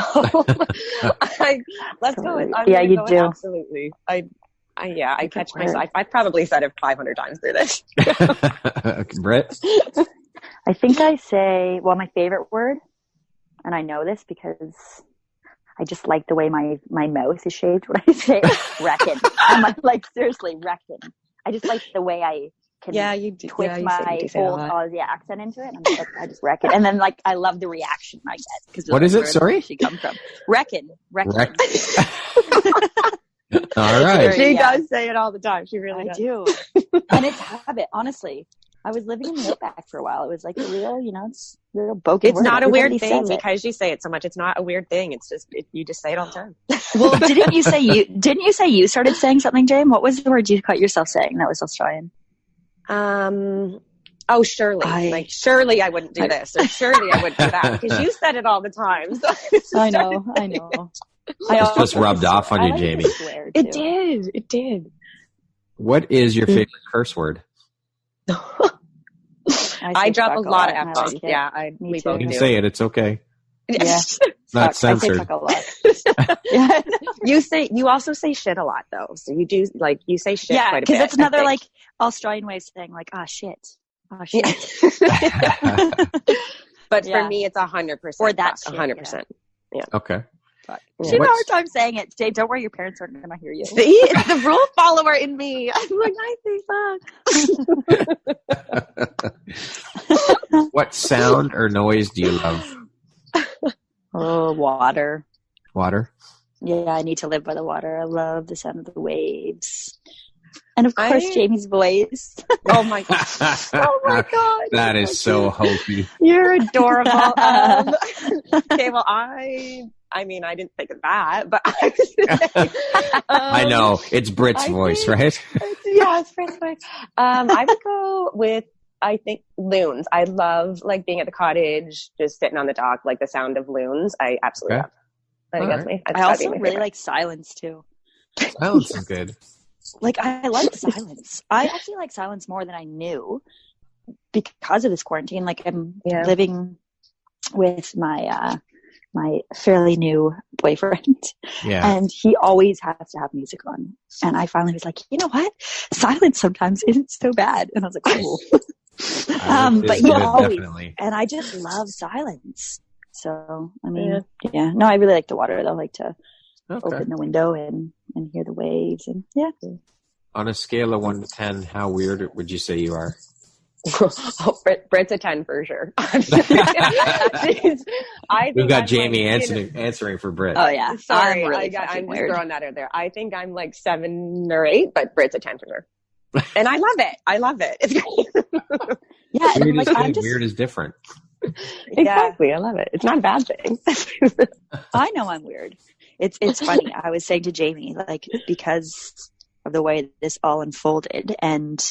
let's go with you do. Absolutely. I catch myself. I've probably said it 500 times through this. Brit? I think I say, well, my favorite word, and I know this because I just like the way my mouth is shaped when I say reckon. I'm like, seriously, reckon. I just like the way I can twist my whole Aussie accent into it. And I just reckon. And then, like, I love the reaction I get. What is it? Sorry? She come from. Reckon. All right. She does say it all the time. She really does. I do. And it's habit, honestly. I was living in the Outback for a while. It was like a real, it's real bogan. It's not a weird thing because you say it so much. It's not a weird thing. It's just, you just say it all the time. Well, didn't you say you started saying something, Jane? What was the word you caught yourself saying that was Australian? Surely. Surely I wouldn't do this, or surely I wouldn't do that, because you said it all the time. So I know. It's just rubbed off on you, Jamie. It did. What is your favorite curse word? I drop a lot of F-bombs. Yeah, we both do. You can say it. It's okay. Yeah. It's not censored. I say fuck a lot. You also say shit a lot, though. So you do, like, you say shit quite a bit. Yeah, because that's another, like, Australian way of saying, like, shit. Yeah. But for me, it's 100%. Or that's 100%. Yeah. Okay. She had a hard time saying it. Jay, don't worry, your parents aren't going to hear you. See, it's the rule follower in me. I'm like, I say fuck. What sound or noise do you love? Oh, water. Water? Yeah, I need to live by the water. I love the sound of the waves. And of course, Jamie's voice. Oh my god! Oh my god! That is so hokey. You're adorable. Okay, well, I mean, I didn't think of that, but I know it's Brit's voice, right? Yeah, it's Brit's voice. I would go with, I think, loons. I love, like, being at the cottage, just sitting on the dock, like the sound of loons. I absolutely love. I think that's me. I also really like silence too. Silence is good. Like, I like silence. I actually like silence more than I knew because of this quarantine. Like, I'm living with my my fairly new boyfriend, and he always has to have music on. And I finally was like, you know what? Silence sometimes isn't so bad. And I was like, cool. But he always, definitely. And I just love silence. So, I mean, no, I really like the water. I like to open the window and hear the waves, and On a scale of 1 to 10, how weird would you say you are? Oh, Brit's a 10 for sure. We've got Jamie answering for Brit. Oh yeah. Sorry, I'm just weird. throwing that out there. I think I'm like 7 or 8, but Brit's a 10 for sure. And I love it. It's great. Yeah. Weird, like, is weird is different. Exactly. I love it. It's not a bad thing. I know I'm weird. It's funny. I was saying to Jamie, like, because of the way this all unfolded and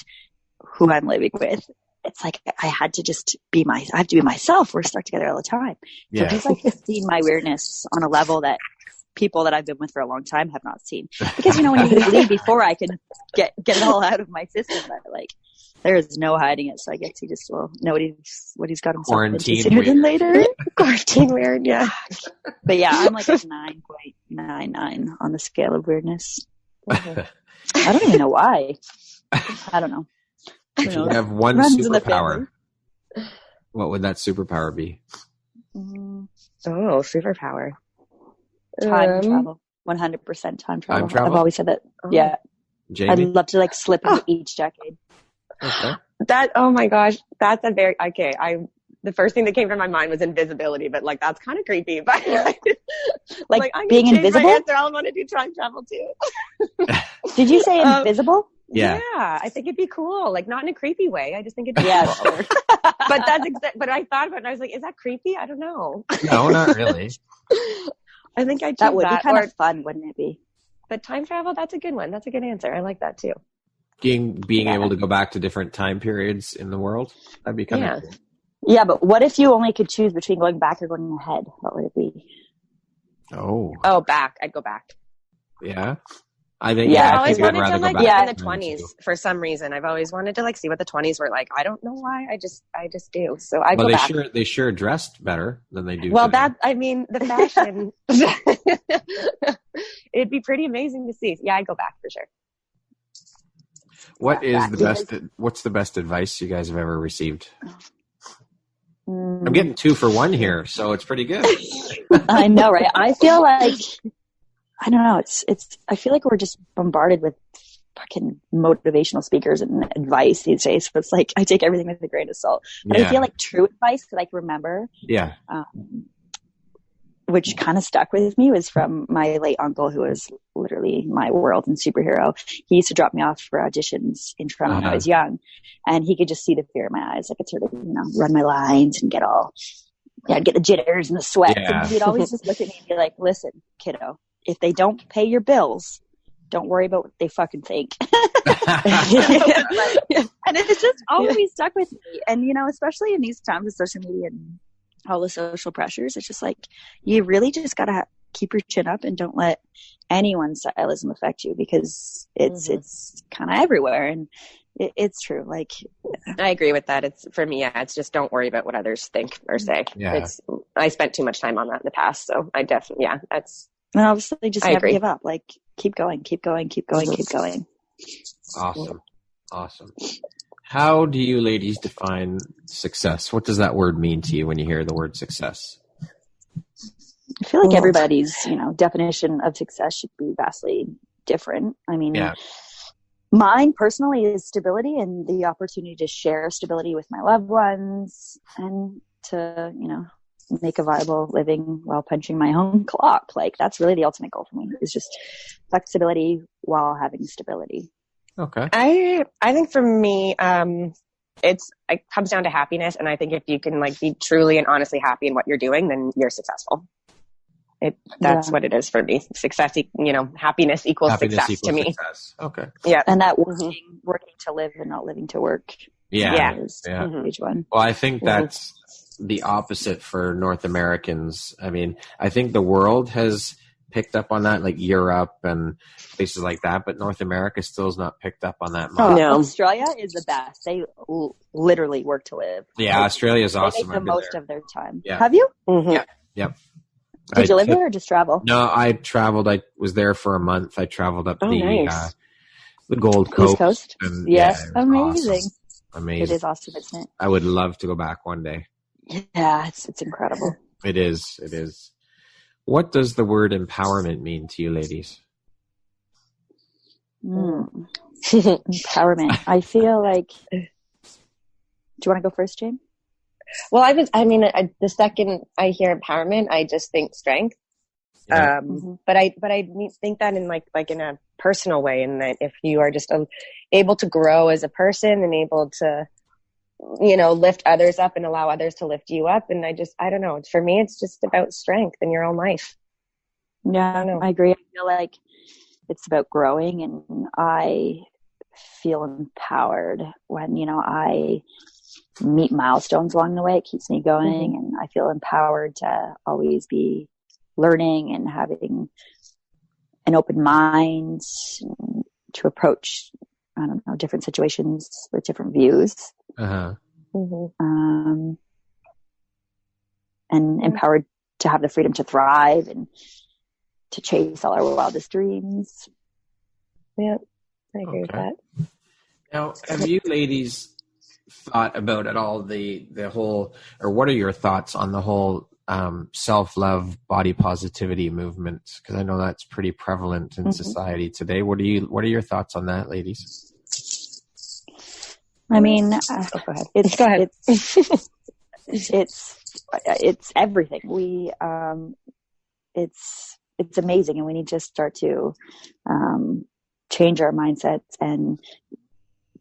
who I'm living with, it's like I had to just I have to be myself. We're stuck together all the time. So he's like seen my weirdness on a level that people that I've been with for a long time have not seen. Because, when you leave before I can get it all out of my system, but like there is no hiding it. So I guess he just will know what he's got himself into sooner than later. Quarantine weird, yeah. But yeah, I'm like a 9.99 on the scale of weirdness. I don't even know why. I don't know. If you have one superpower, what would that superpower be? Oh, superpower. Time travel. 100% time travel. I've always said that. Yeah. Jamie? I'd love to like slip into each decade. Okay. Oh my gosh. That's a very, okay. The first thing that came to my mind was invisibility, but like, that's kind of creepy, but like being invisible? I want to do time travel too. Did you say invisible? Yeah. Yeah. I think it'd be cool. Like not in a creepy way. I just think it'd be cool. But but I thought about it and I was like, is that creepy? I don't know. No, not really. I think I'd choose that would be kind of fun, wouldn't it be? But time travel, that's a good one. That's a good answer. I like that too. Being able to go back to different time periods in the world, that'd be kind of cool. Yeah, but what if you only could choose between going back or going ahead? What would it be? Oh, back. I'd go back. Yeah. I think. Yeah, I I've always think I'd wanted rather to like go live back in the 20s for some reason. I've always wanted to like see what the 20s were like. I don't know why. I just do. So I go back. They sure dressed better than they do. Well, today. the fashion. It'd be pretty amazing to see. Yeah, I'd go back for sure. What's the best advice you guys have ever received? I'm getting 2 for 1 here, so it's pretty good. I know, right? I feel like, I don't know. I feel like we're just bombarded with fucking motivational speakers and advice these days. So it's like, I take everything with a grain of salt. But I feel like true advice that I can remember. Yeah. Which kind of stuck with me was from my late uncle, who was literally my world and superhero. He used to drop me off for auditions in Toronto when I was young, and he could just see the fear in my eyes. I could sort of, run my lines and I'd get the jitters and the sweat. Yeah. And he'd always just look at me and be like, listen, kiddo, if they don't pay your bills, don't worry about what they fucking think. And it's just always stuck with me. And, especially in these times of social media and all the social pressures, it's just like, you really just got to keep your chin up and don't let anyone's stylism affect you, because it's kind of everywhere. And it's true. Like, I agree with that. It's for me. Yeah, it's just don't worry about what others think or say. Yeah. I spent too much time on that in the past. So I definitely, that's. And obviously just never give up. Like, keep going, keep going, keep going, keep going. Awesome. How do you ladies define success? What does that word mean to you when you hear the word success? I feel like everybody's, definition of success should be vastly different. I mean, mine personally is stability and the opportunity to share stability with my loved ones and to, make a viable living while punching my own clock. Like, that's really the ultimate goal for me, is just flexibility while having stability. Okay. I think for me, it comes down to happiness. And I think if you can be truly and honestly happy in what you're doing, then you're successful. That's what it is for me. Success, happiness equals success to me. Success. Okay. Yeah. And that working to live and not living to work. Is a huge one. Well, I think that's the opposite for North Americans. I mean, I think the world has picked up on that, like Europe and places like that, but North America still is not picked up on that much. No. Australia is the best. They literally work to live. Yeah, Australia is awesome. They make the most of their time. Yeah. Have you? Mm-hmm. Yeah. Yep. Did you live there or just travel? No, I traveled. I was there for a month. I traveled up the Gold Coast. East Coast? And, yes. Amazing. Awesome. Amazing. It is awesome, isn't it? I would love to go back one day. Yeah, it's incredible. It is. It is. What does the word empowerment mean to you, ladies? Empowerment. I feel like you want to go first, Jane? Well, the second I hear empowerment, I just think strength. Yeah. But I think that in like in a personal way, in that if you are just able to grow as a person and able to, lift others up and allow others to lift you up. And I don't know, for me, it's just about strength in your own life. Yeah, I agree. I feel like it's about growing, and I feel empowered when, I meet milestones along the way. It keeps me going, and I feel empowered to always be learning and having an open mind to approach, I don't know, different situations with different views. And empowered to have the freedom to thrive and to chase all our wildest dreams. Yeah, I agree with that. Now, have you ladies thought about at all the whole, or what are your thoughts on the whole self-love, body positivity movement? Because I know that's pretty prevalent in society today. What are your thoughts on that, ladies? I mean, go ahead. It's everything. It's amazing, and we need to start to change our mindsets and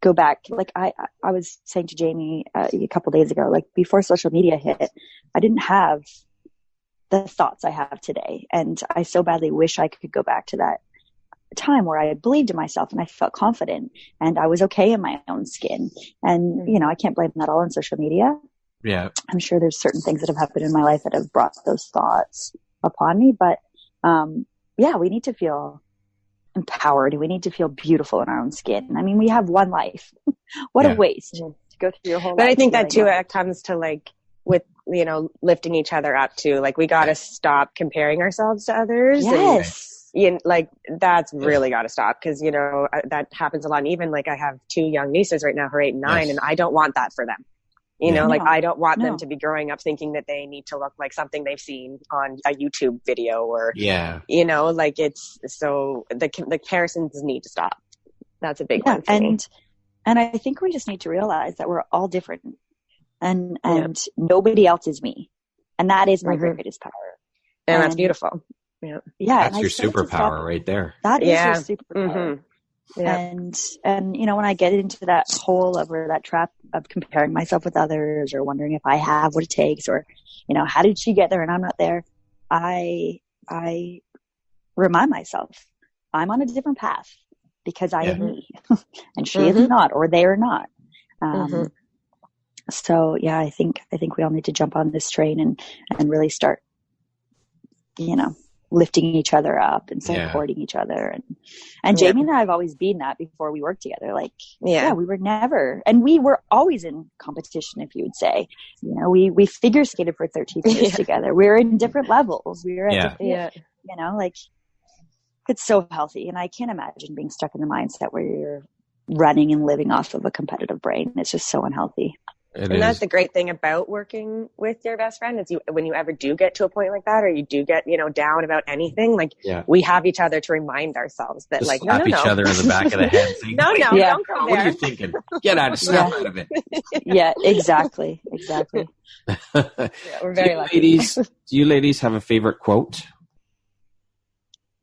go back. Like I was saying to Jamie a couple days ago, like before social media hit, I didn't have the thoughts I have today, and I so badly wish I could go back to that time where I believed in myself and I felt confident and I was okay in my own skin. And I can't blame that all on social media. Yeah, I'm sure there's certain things that have happened in my life that have brought those thoughts upon me, but we need to feel empowered. We need to feel beautiful in our own skin. I mean, we have one life. What a waste to go through your whole life. But I think that too, it comes to like with, lifting each other up too. Like we got to stop comparing ourselves to others. Yes. And, that's really got to stop, because, that happens a lot. And even like I have 2 young nieces right now who are 8 and 9, and I don't want that for them. I don't want them to be growing up thinking that they need to look like something they've seen on a YouTube video or, it's so the comparisons need to stop. That's a big one for me. And I think we just need to realize that we're all different, and nobody else is me. And that is my greatest power. And that's beautiful. Yeah. That's your superpower right there. That is your superpower. Yeah. And when I get into that hole or that trap of comparing myself with others or wondering if I have what it takes, or, how did she get there and I'm not there? I remind myself I'm on a different path because I am me and she is not, or they are not. So yeah, I think we all need to jump on this train and really start, lifting each other up and supporting each other. And Jamie and I have always been that before we worked together. Like, we were never, and we were always in competition, if you would say. We figure skated for 13 years together. We were in different levels. We were at different, it's so healthy. And I can't imagine being stuck in the mindset where you're running and living off of a competitive brain. It's just so unhealthy. That's the great thing about working with your best friend is when you ever do get to a point like that, or you do get, down about anything, we have each other to remind ourselves that just slap each other in the back of the head. Saying, don't go there. What are you thinking? Get out of it. Yeah, exactly. We're very lucky. Do you ladies have a favorite quote?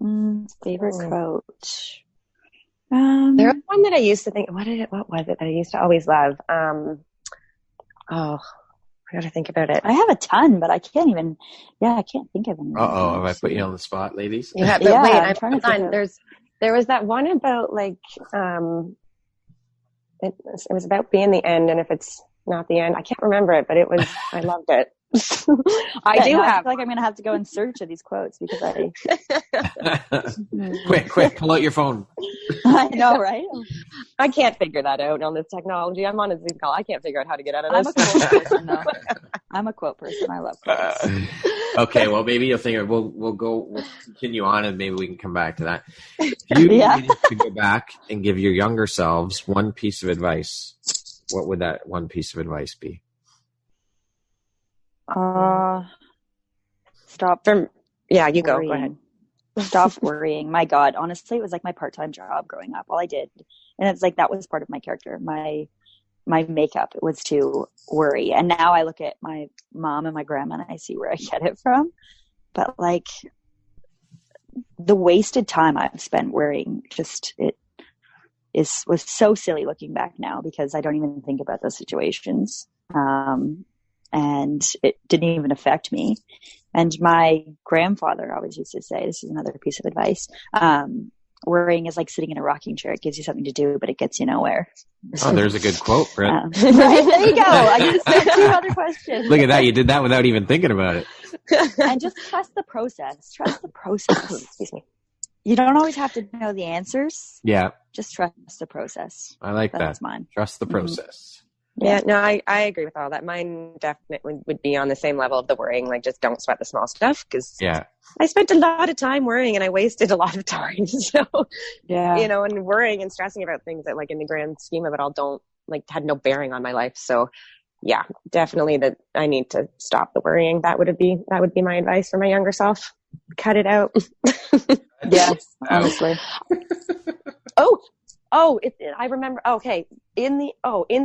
Favorite quote. There was one that I used to think, what was it that I used to always love? I got to think about it. I have a ton, but I can't think of any. Have I put you on the spot, ladies? Yeah, but wait, I'm trying to find. There was that one about it was about being the end, and if it's not the end, I can't remember it, but it was, I loved it. I feel like I'm going to have to go in search of these quotes because Quick, pull out your phone. I know, right? I can't figure that out on this technology. I'm on a Zoom call. I can't figure out how to get out of this. I'm a quote person. I love quotes. Okay, well, maybe you'll think we'll continue on, and maybe we can come back to that. If you needed to go back and give your younger selves one piece of advice, what would that one piece of advice be? Stop. You go ahead. Stop worrying. My God, honestly, it was like my part-time job growing up. All I did, and it's like that was part of my character. My my makeup was to worry. And now I look at my mom and my grandma and I see where I get it from. But like the wasted time I've spent worrying, just was so silly looking back now, because I don't even think about those situations. And it didn't even affect me. And my grandfather always used to say, this is another piece of advice, worrying is like sitting in a rocking chair. It gives you something to do, but it gets you nowhere. Oh, there's a good quote, Brit. Right, there you go. I just said 2 other questions. Look at that. You did that without even thinking about it. And just trust the process. Trust the process. Excuse me. You don't always have to know the answers. Yeah. Just trust the process. I like That's that. mine. Trust the process. Yeah, no, I agree with all that. Mine definitely would be on the same level of the worrying, like just don't sweat the small stuff, because I spent a lot of time worrying and I wasted a lot of time. So, you know, and worrying and stressing about things that like in the grand scheme of it all had no bearing on my life. So yeah, definitely that I need to stop the worrying. That would be my advice for my younger self. Cut it out. Yes, honestly. I remember. Okay, in the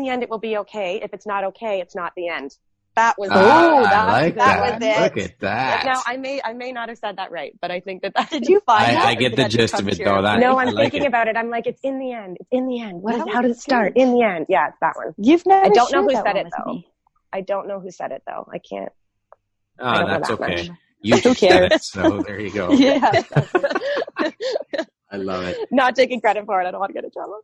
end, it will be okay. If it's not okay, it's not the end. That was. That was it. Look at that. Now I may not have said that right, but I think that. Did you find that? I get the gist of it though. No, I'm thinking about it. I'm like, it's in the end. It's in the end. How does it start? In the end. Yeah, it's that one. You've never. I don't know who said it though. I don't know who said it though. I can't. Oh, that's okay. You just said it, so there you go. Yeah. I love it. Not taking credit for it. I don't want to get in trouble.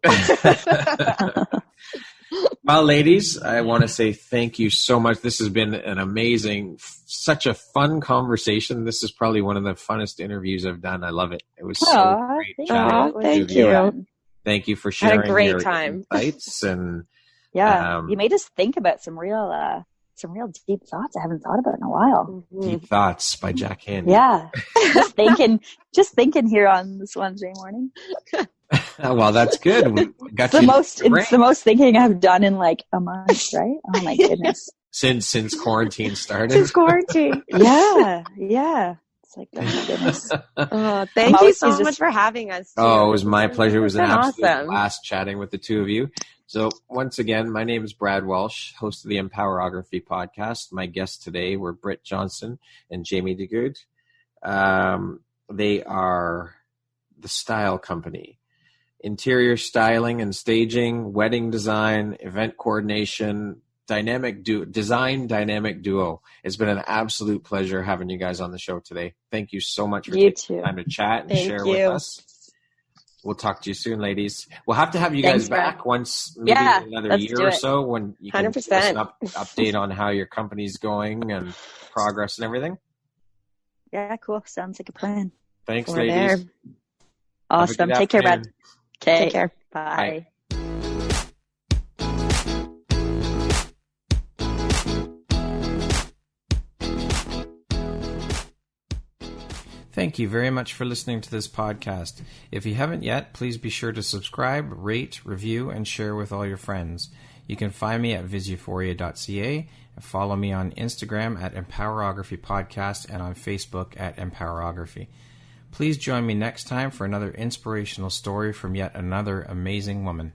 Well, ladies, I want to say thank you so much. This has been an amazing, such a fun conversation. This is probably one of the funnest interviews I've done. I love it. It was so great chatting. Thank you. Thank you for sharing Had a great your time. insights. And you made us think about some real deep thoughts I haven't thought about in a while. Deep Thoughts by Jack Handy. Yeah. just thinking here on this Wednesday morning. Well, that's good. It's the most thinking I've done in like a month, right? Oh my goodness. Since quarantine started. Since quarantine. Yeah. It's like, oh my goodness. Thank you so much for having us. Oh, it was my pleasure. It was an absolute blast chatting with the two of you. So once again, my name is Brad Welsh, host of the Empowerography Podcast. My guests today were Brit Johnston and Jamie Duguid. They are the Style Company. Interior styling and staging, wedding design, event coordination, dynamic duo. It's been an absolute pleasure having you guys on the show today. Thank you so much for taking the time to chat and share with us. We'll talk to you soon, ladies. We'll have to have you guys back once, maybe another year or so, when you can 100%. Give us an update on how your company's going and progress and everything. Yeah, cool. Sounds like a plan. Thanks, ladies. There. Awesome. Take care, Brad. Okay. Take care. Bye. Thank you very much for listening to this podcast. If you haven't yet, please be sure to subscribe, rate, review, and share with all your friends. You can find me at viseuphoria.ca and follow me on Instagram at Empowerography Podcast and on Facebook at Empowerography. Please join me next time for another inspirational story from yet another amazing woman.